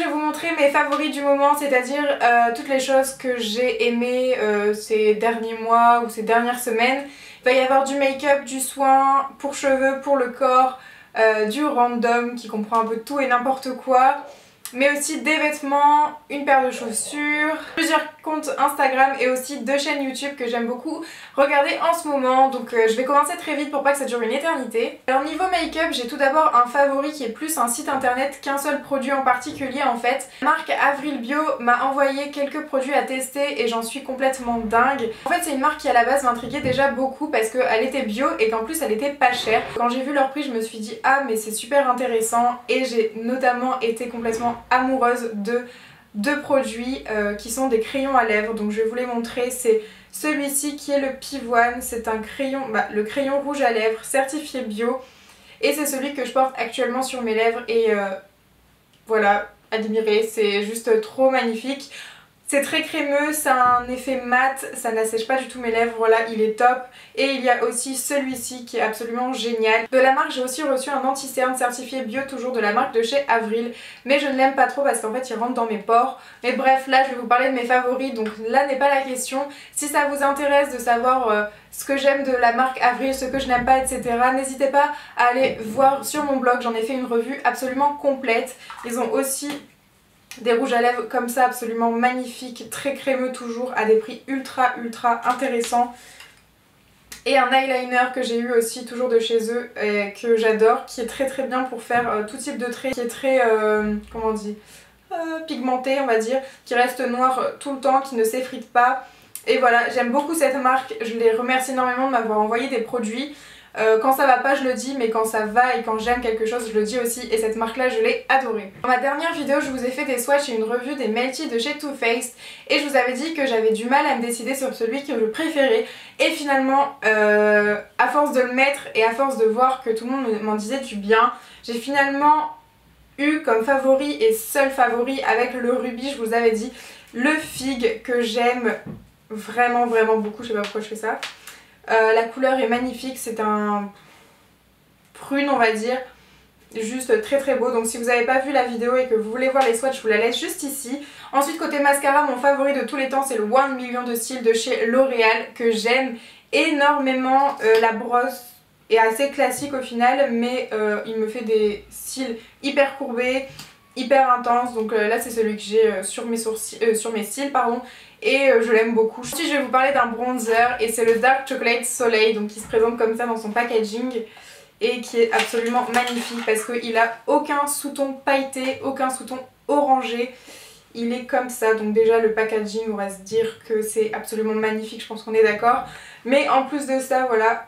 je vais vous montrer mes favoris du moment, c'est-à-dire toutes les choses que j'ai aimées ces derniers mois ou ces dernières semaines. Il va y avoir du make-up, du soin pour cheveux, pour le corps, du random qui comprend un peu tout et n'importe quoi, mais aussi des vêtements, une paire de chaussures, plusieurs comptes Instagram et aussi 2 chaînes YouTube que j'aime beaucoup regarder en ce moment. Donc je vais commencer très vite pour pas que ça dure une éternité. Alors niveau make-up, j'ai tout d'abord un favori qui est plus un site internet qu'un seul produit en particulier en fait. La marque Avril Bio m'a envoyé quelques produits à tester et j'en suis complètement dingue. En fait c'est une marque qui à la base m'intriguait déjà beaucoup parce qu'elle était bio et qu'en plus elle était pas chère. Quand j'ai vu leur prix je me suis dit ah mais c'est super intéressant et j'ai notamment été complètement amoureuse de deux produits qui sont des crayons à lèvres. Donc je vais vous les montrer. C'est celui-ci qui est le Pivoine, c'est un crayon, le crayon rouge à lèvres certifié bio et c'est celui que je porte actuellement sur mes lèvres et voilà, admirez, c'est juste trop magnifique. C'est très crémeux, ça a un effet mat, ça n'assèche pas du tout mes lèvres, voilà, il est top. Et il y a aussi celui-ci qui est absolument génial. De la marque, j'ai aussi reçu un anti-cerne certifié bio, toujours de la marque de chez Avril. Mais je ne l'aime pas trop parce qu'en fait il rentre dans mes pores. Mais bref, là je vais vous parler de mes favoris, donc là n'est pas la question. Si ça vous intéresse de savoir ce que j'aime de la marque Avril, ce que je n'aime pas, etc. n'hésitez pas à aller voir sur mon blog, j'en ai fait une revue absolument complète. Ils ont aussi des rouges à lèvres comme ça absolument magnifiques, très crémeux toujours, à des prix ultra intéressants. Et un eyeliner que j'ai eu aussi toujours de chez eux et que j'adore, qui est très bien pour faire tout type de traits, qui est très, comment on dit, pigmenté on va dire, qui reste noir tout le temps, qui ne s'effrite pas. Et voilà, j'aime beaucoup cette marque, je les remercie énormément de m'avoir envoyé des produits. Quand ça va pas je le dis, mais quand ça va et quand j'aime quelque chose je le dis aussi, et cette marque là je l'ai adorée. Dans ma dernière vidéo je vous ai fait des swatchs et une revue des Melty de chez Too Faced et je vous avais dit que j'avais du mal à me décider sur celui que je préférais et finalement à force de le mettre et à force de voir que tout le monde m'en disait du bien, j'ai finalement eu comme favori et seul favori avec le rubis, je vous avais dit, le Fig que j'aime vraiment beaucoup, je sais pas pourquoi je fais ça. La couleur est magnifique, c'est un prune on va dire, juste très beau. Donc si vous n'avez pas vu la vidéo et que vous voulez voir les swatchs, je vous la laisse juste ici. Ensuite côté mascara, mon favori de tous les temps c'est le 1 million de styles de chez L'Oréal que j'aime énormément. La brosse est assez classique au final mais il me fait des cils hyper courbés, hyper intenses. Donc là c'est celui que j'ai sur mes sourcils, sur mes cils pardon. Et je l'aime beaucoup. Ensuite je vais vous parler d'un bronzer et c'est le Dark Chocolate Soleil, donc qui se présente comme ça dans son packaging et qui est absolument magnifique parce qu'il a aucun sous-ton pailleté, aucun sous-ton orangé. Il est comme ça, donc déjà le packaging on va se dire que c'est absolument magnifique, je pense qu'on est d'accord. Mais en plus de ça voilà,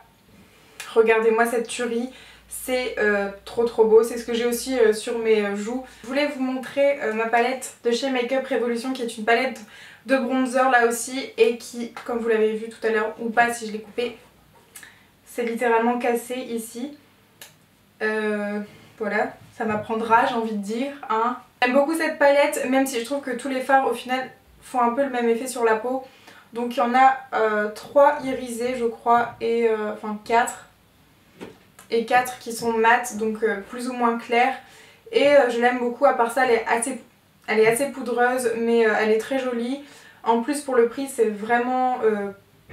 regardez-moi cette tuerie. C'est trop beau, c'est ce que j'ai aussi sur mes joues. Je voulais vous montrer ma palette de chez Makeup Revolution qui est une palette de bronzer là aussi et qui, comme vous l'avez vu tout à l'heure ou pas si je l'ai coupé, c'est littéralement cassé ici. Voilà, ça m'apprendra j'ai envie de dire. Hein. J'aime beaucoup cette palette même si je trouve que tous les fards au final font un peu le même effet sur la peau. Donc il y en a 3 irisés je crois et enfin 4. Et 4 qui sont mat, donc plus ou moins clairs. Et je l'aime beaucoup, à part ça elle est assez poudreuse mais elle est très jolie. En plus pour le prix c'est vraiment,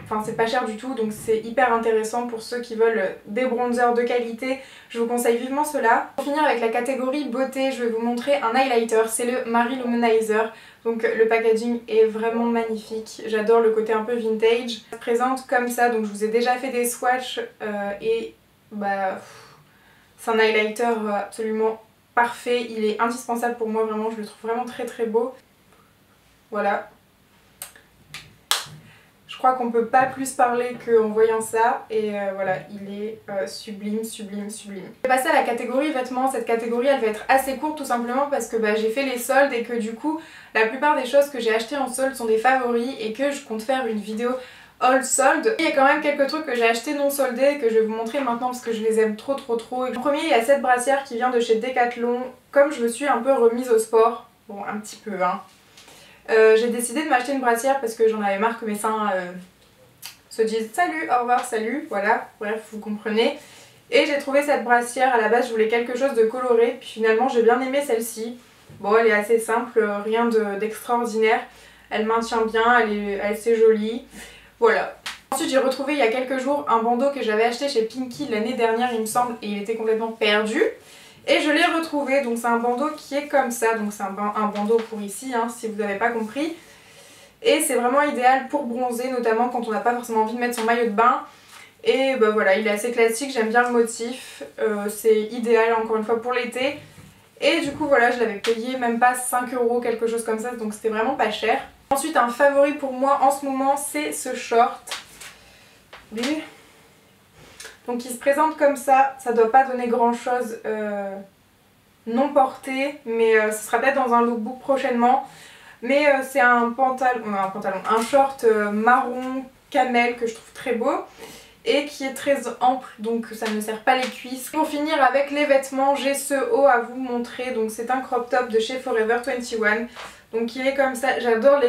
enfin c'est pas cher du tout, donc c'est hyper intéressant pour ceux qui veulent des bronzers de qualité. Je vous conseille vivement cela. Pour finir avec la catégorie beauté, je vais vous montrer un highlighter, c'est le Marie Luminizer. Donc le packaging est vraiment magnifique, j'adore le côté un peu vintage. Ça se présente comme ça, donc je vous ai déjà fait des swatchs et bah c'est un highlighter absolument parfait, il est indispensable pour moi vraiment, je le trouve vraiment très beau. Voilà. Je crois qu'on peut pas plus parler qu'en voyant ça et voilà, il est sublime. Je vais passer à la catégorie vêtements. Cette catégorie elle va être assez courte tout simplement parce que j'ai fait les soldes et que du coup la plupart des choses que j'ai achetées en solde sont des favoris et que je compte faire une vidéo all sold. Il y a quand même quelques trucs que j'ai acheté non soldés que je vais vous montrer maintenant parce que je les aime trop. En premier il y a cette brassière qui vient de chez Decathlon. Comme je me suis un peu remise au sport, bon un petit peu hein, j'ai décidé de m'acheter une brassière parce que j'en avais marre que mes seins se disent salut, au revoir, salut, voilà, bref vous comprenez. Et j'ai trouvé cette brassière, à la base je voulais quelque chose de coloré, puis finalement j'ai bien aimé celle-ci. Bon, elle est assez simple, rien d'extraordinaire. Elle maintient bien, elle est assez jolie. Voilà. Ensuite j'ai retrouvé il y a quelques jours un bandeau que j'avais acheté chez Pinky l'année dernière il me semble et il était complètement perdu. Et je l'ai retrouvé, donc c'est un bandeau qui est comme ça, donc c'est un bandeau pour ici hein, si vous n'avez pas compris. Et c'est vraiment idéal pour bronzer, notamment quand on n'a pas forcément envie de mettre son maillot de bain. Et bah voilà, il est assez classique, j'aime bien le motif, c'est idéal encore une fois pour l'été. Et du coup voilà, je l'avais payé même pas 5 € quelque chose comme ça, donc c'était vraiment pas cher. Ensuite un favori pour moi en ce moment c'est ce short. Donc il se présente comme ça doit pas donner grand chose non porté, mais ce sera peut-être dans un lookbook prochainement. Mais c'est un short marron camel que je trouve très beau et qui est très ample, donc ça ne sert pas les cuisses. Pour finir avec les vêtements, j'ai ce haut à vous montrer, donc c'est un crop top de chez Forever 21. Donc il est comme ça, j'adore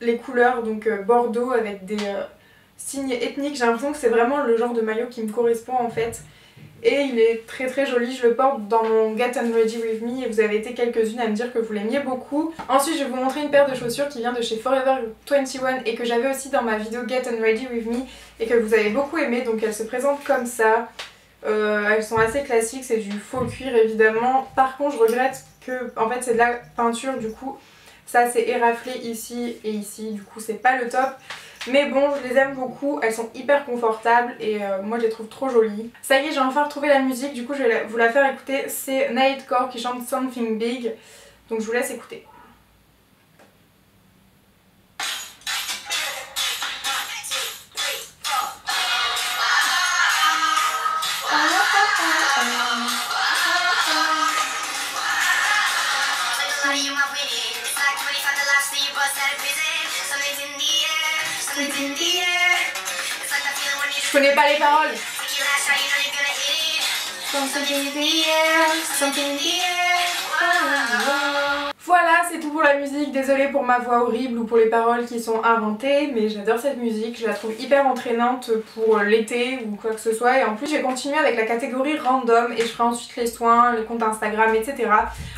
les couleurs, donc bordeaux avec des signes ethniques, j'ai l'impression que c'est vraiment le genre de maillot qui me correspond en fait. Et il est très très joli, je le porte dans mon Get Ready With Me et vous avez été quelques-unes à me dire que vous l'aimiez beaucoup. Ensuite je vais vous montrer une paire de chaussures qui vient de chez Forever 21 et que j'avais aussi dans ma vidéo Get Ready With Me et que vous avez beaucoup aimé, donc elles se présentent comme ça. Elles sont assez classiques, c'est du faux cuir évidemment. Par contre je regrette que en fait c'est de la peinture, du coup ça s'est éraflé ici et ici, du coup c'est pas le top. Mais bon, je les aime beaucoup, elles sont hyper confortables et moi je les trouve trop jolies. Ça y est, j'ai enfin retrouvé la musique, du coup je vais vous la faire écouter. C'est Nightcore qui chante Something Big, donc je vous laisse écouter. Je connais pas les paroles. Voilà, c'est tout pour la musique. Désolée pour ma voix horrible ou pour les paroles qui sont inventées, mais j'adore cette musique, je la trouve hyper entraînante pour l'été ou quoi que ce soit. Et en plus, je vais continuer avec la catégorie random et je ferai ensuite les soins, le compte Instagram, etc.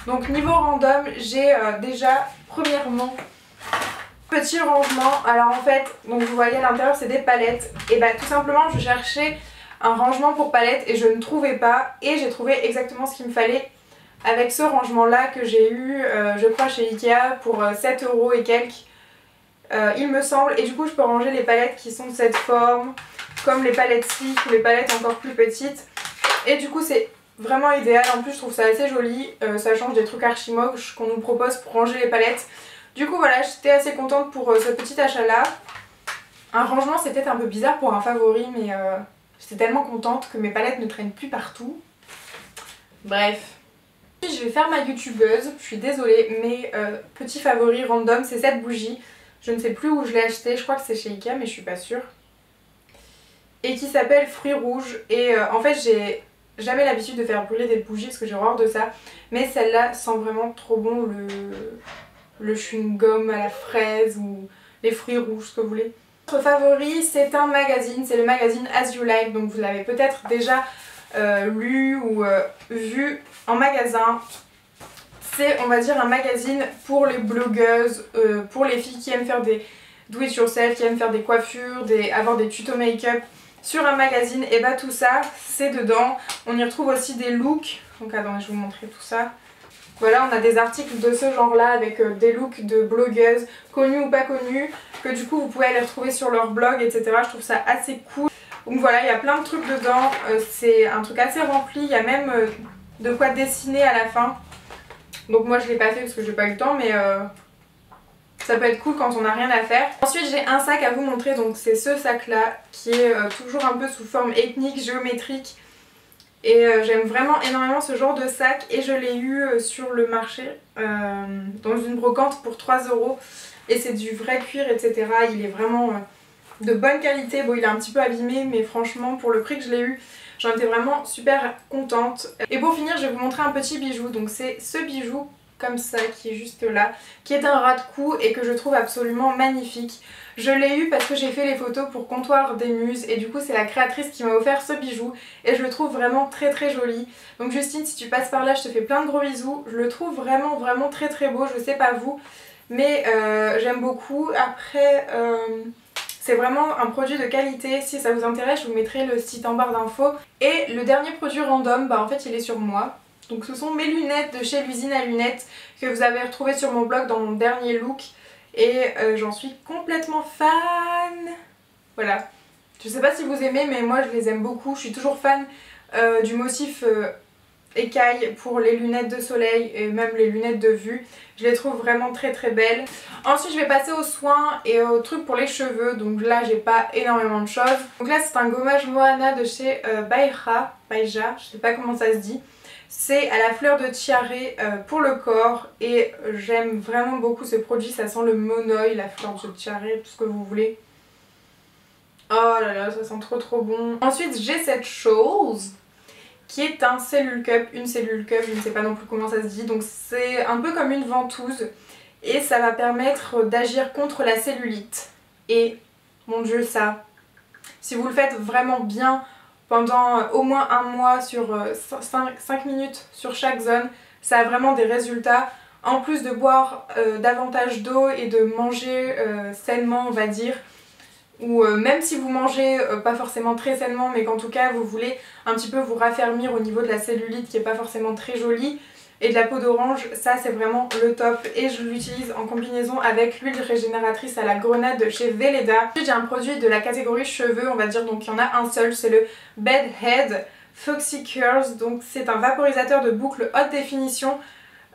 Donc niveau random, j'ai déjà premièrement petit rangement. Alors en fait, donc vous voyez à l'intérieur c'est des palettes. Et bah tout simplement je cherchais un rangement pour palettes et je ne trouvais pas. Et j'ai trouvé exactement ce qu'il me fallait avec ce rangement là que j'ai eu je crois chez Ikea pour 7 € et quelques. Il me semble. Et du coup je peux ranger les palettes qui sont de cette forme, comme les palettes slick ou les palettes encore plus petites. Et du coup c'est vraiment idéal. En plus je trouve ça assez joli. Ça change des trucs archi moches qu'on nous propose pour ranger les palettes. Du coup voilà, j'étais assez contente pour ce petit achat là. Un rangement c'est peut-être un peu bizarre pour un favori, mais j'étais tellement contente que mes palettes ne traînent plus partout. Bref. Je vais faire ma youtubeuse, je suis désolée, mais petit favori random c'est cette bougie. Je ne sais plus où je l'ai achetée, je crois que c'est chez Ikea mais je suis pas sûre. Et qui s'appelle Fruits Rouges. Et en fait j'ai jamais l'habitude de faire brûler des bougies parce que j'ai horreur de ça. Mais celle-là sent vraiment trop bon le chewing-gum à la fraise ou les fruits rouges, ce que vous voulez. Notre favori c'est un magazine, c'est le magazine As You Like, donc vous l'avez peut-être déjà lu ou vu en magasin. C'est on va dire un magazine pour les blogueuses, pour les filles qui aiment faire des do it yourself, qui aiment faire des coiffures, avoir des tutos make-up sur un magazine. Et bah tout ça c'est dedans. On y retrouve aussi des looks, donc attendez je vais vous montrer tout ça. Voilà, on a des articles de ce genre là avec des looks de blogueuses connues ou pas connues, que du coup vous pouvez aller retrouver sur leur blog, etc. Je trouve ça assez cool. Donc voilà, il y a plein de trucs dedans, c'est un truc assez rempli, il y a même de quoi dessiner à la fin. Donc moi je l'ai pas fait parce que j'ai pas eu le temps, mais ça peut être cool quand on n'a rien à faire. Ensuite j'ai un sac à vous montrer, donc c'est ce sac là qui est toujours un peu sous forme ethnique, géométrique. Et j'aime vraiment énormément ce genre de sac et je l'ai eu sur le marché dans une brocante pour 3 € et c'est du vrai cuir, etc. Il est vraiment de bonne qualité. Bon, il est un petit peu abîmé mais franchement pour le prix que je l'ai eu, j'en étais vraiment super contente. Et pour finir je vais vous montrer un petit bijou. Donc c'est ce bijou comme ça qui est juste là, qui est un ras de cou et que je trouve absolument magnifique. Je l'ai eu parce que j'ai fait les photos pour Comptoir des Muses et du coup c'est la créatrice qui m'a offert ce bijou et je le trouve vraiment très très joli. Donc Justine, si tu passes par là, je te fais plein de gros bisous. Je le trouve vraiment vraiment très très beau, je sais pas vous, mais j'aime beaucoup. Après c'est vraiment un produit de qualité. Si ça vous intéresse, je vous mettrai le site en barre d'infos. Et le dernier produit random, bah en fait il est sur moi. Donc ce sont mes lunettes de chez l'usine à lunettes que vous avez retrouvées sur mon blog dans mon dernier look. Et j'en suis complètement fan. Voilà. Je sais pas si vous aimez, mais moi je les aime beaucoup. Je suis toujours fan du motif écaille pour les lunettes de soleil et même les lunettes de vue. Je les trouve vraiment très très belles. Ensuite je vais passer aux soins et aux trucs pour les cheveux. Donc là j'ai pas énormément de choses. Donc là c'est un gommage Moana de chez Baija, je sais pas comment ça se dit. C'est à la fleur de tiare pour le corps et j'aime vraiment beaucoup ce produit, ça sent le monoï, la fleur de tiare, tout ce que vous voulez. Oh là là, ça sent trop trop bon. Ensuite j'ai cette chose qui est un cellule cup, une cellule cup, je ne sais pas non plus comment ça se dit. Donc c'est un peu comme une ventouse et ça va permettre d'agir contre la cellulite. Et mon dieu ça, si vous le faites vraiment bien, pendant au moins un mois sur 5 minutes sur chaque zone, ça a vraiment des résultats. En plus de boire davantage d'eau et de manger sainement on va dire, ou même si vous mangez pas forcément très sainement mais qu'en tout cas vous voulez un petit peu vous raffermir au niveau de la cellulite qui est pas forcément très jolie, et de la peau d'orange, ça c'est vraiment le top et je l'utilise en combinaison avec l'huile régénératrice à la grenade de chez Veleda. Ensuite j'ai un produit de la catégorie cheveux on va dire, donc il y en a un seul, c'est le Bed Head Foxy Curls, donc c'est un vaporisateur de boucle haute définition.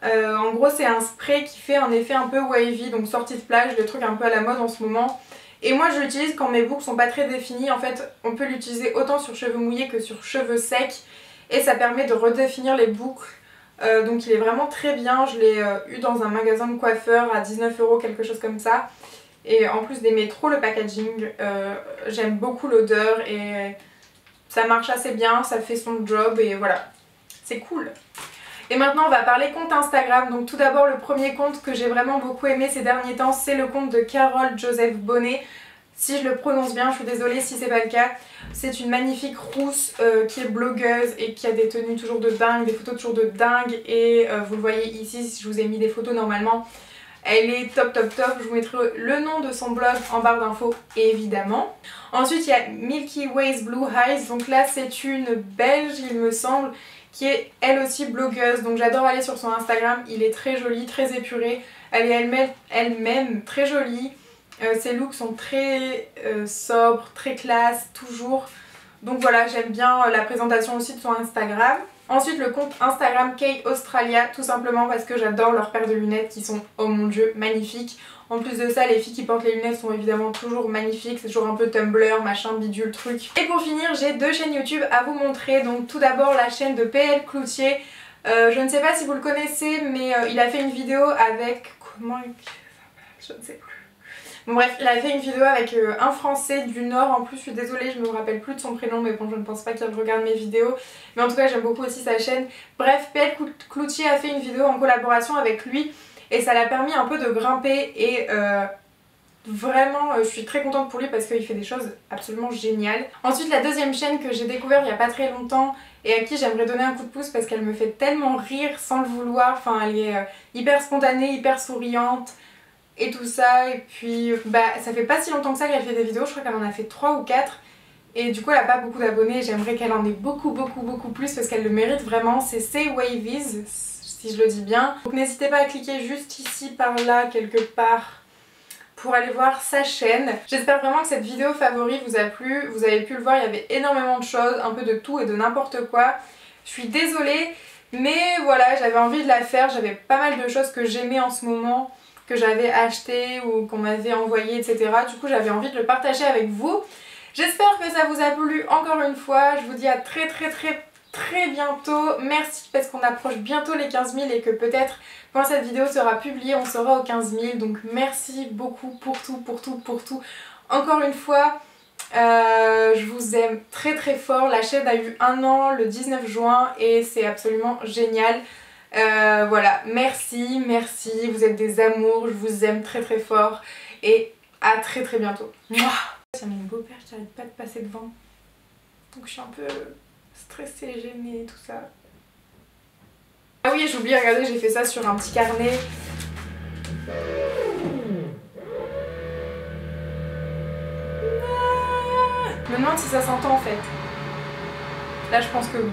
En gros c'est un spray qui fait un effet un peu wavy, donc sortie de plage, le truc un peu à la mode en ce moment. Et moi je l'utilise quand mes boucles sont pas très définies, en fait on peut l'utiliser autant sur cheveux mouillés que sur cheveux secs et ça permet de redéfinir les boucles. Donc il est vraiment très bien, je l'ai eu dans un magasin de coiffeur à 19 €, quelque chose comme ça. Et en plus d'aimer trop le packaging, j'aime beaucoup l'odeur et ça marche assez bien, ça fait son job et voilà, c'est cool. Et maintenant on va parler compte Instagram. Donc tout d'abord le premier compte que j'ai vraiment beaucoup aimé ces derniers temps, c'est le compte de Carole Joseph Bonnet. Si je le prononce bien, je suis désolée si c'est pas le cas. C'est une magnifique rousse qui est blogueuse et qui a des tenues toujours de dingue, des photos toujours de dingue. Et vous le voyez ici, si je vous ai mis des photos normalement, elle est top top top. Je vous mettrai le nom de son blog en barre d'infos évidemment. Ensuite il y a Milky Ways Blue Eyes. Donc là c'est une belge il me semble, qui est elle aussi blogueuse. Donc j'adore aller sur son Instagram, il est très joli, très épuré. Elle est elle-même très jolie. Ses looks sont très sobres, très classe, toujours. Donc voilà, j'aime bien la présentation aussi de son Instagram. Ensuite le compte Instagram Kay Australia, tout simplement parce que j'adore leurs paires de lunettes qui sont, oh mon dieu, magnifiques. En plus de ça, les filles qui portent les lunettes sont évidemment toujours magnifiques, c'est toujours un peu Tumblr, machin, bidule, truc. Et pour finir, j'ai deux chaînes YouTube à vous montrer. Donc tout d'abord la chaîne de PL Cloutier. Je ne sais pas si vous le connaissez, mais il a fait une vidéo avec... comment il s'appelle ? Je ne sais plus. Bon bref, il a fait une vidéo avec un Français du Nord. En plus je suis désolée, je me rappelle plus de son prénom, mais bon je ne pense pas qu'il regarde mes vidéos. Mais en tout cas j'aime beaucoup aussi sa chaîne. Bref, PL Cloutier a fait une vidéo en collaboration avec lui et ça l'a permis un peu de grimper et vraiment je suis très contente pour lui parce qu'il fait des choses absolument géniales. Ensuite la deuxième chaîne que j'ai découvert il n'y a pas très longtemps et à qui j'aimerais donner un coup de pouce parce qu'elle me fait tellement rire sans le vouloir. Enfin elle est hyper spontanée, hyper souriante et tout ça, et puis bah ça fait pas si longtemps que ça qu'elle fait des vidéos, je crois qu'elle en a fait 3 ou 4 et du coup elle a pas beaucoup d'abonnés, j'aimerais qu'elle en ait beaucoup plus parce qu'elle le mérite vraiment. C'est Say Wavies, si je le dis bien. Donc n'hésitez pas à cliquer juste ici par là quelque part pour aller voir sa chaîne. J'espère vraiment que cette vidéo favori vous a plu. Vous avez pu le voir, il y avait énormément de choses, un peu de tout et de n'importe quoi. Je suis désolée mais voilà, j'avais envie de la faire, j'avais pas mal de choses que j'aimais en ce moment, que j'avais acheté ou qu'on m'avait envoyé, etc. Du coup j'avais envie de le partager avec vous. J'espère que ça vous a plu encore une fois. Je vous dis à très bientôt. Merci parce qu'on approche bientôt les 15 000 et que peut-être quand cette vidéo sera publiée on sera aux 15 000. Donc merci beaucoup pour tout. Encore une fois, je vous aime très fort. La chaîne a eu 1 an le 19 juin et c'est absolument génial. Voilà, merci, merci, vous êtes des amours, je vous aime très très fort et à très très bientôt. Mouah. Tiens, mon beau-père qui n'arrête pas de passer devant, donc je suis un peu stressée, gênée, tout ça. Ah oui, j'ai oublié, regardez, j'ai fait ça sur un petit carnet. Je me demande si ça s'entend en fait. Là je pense que oui.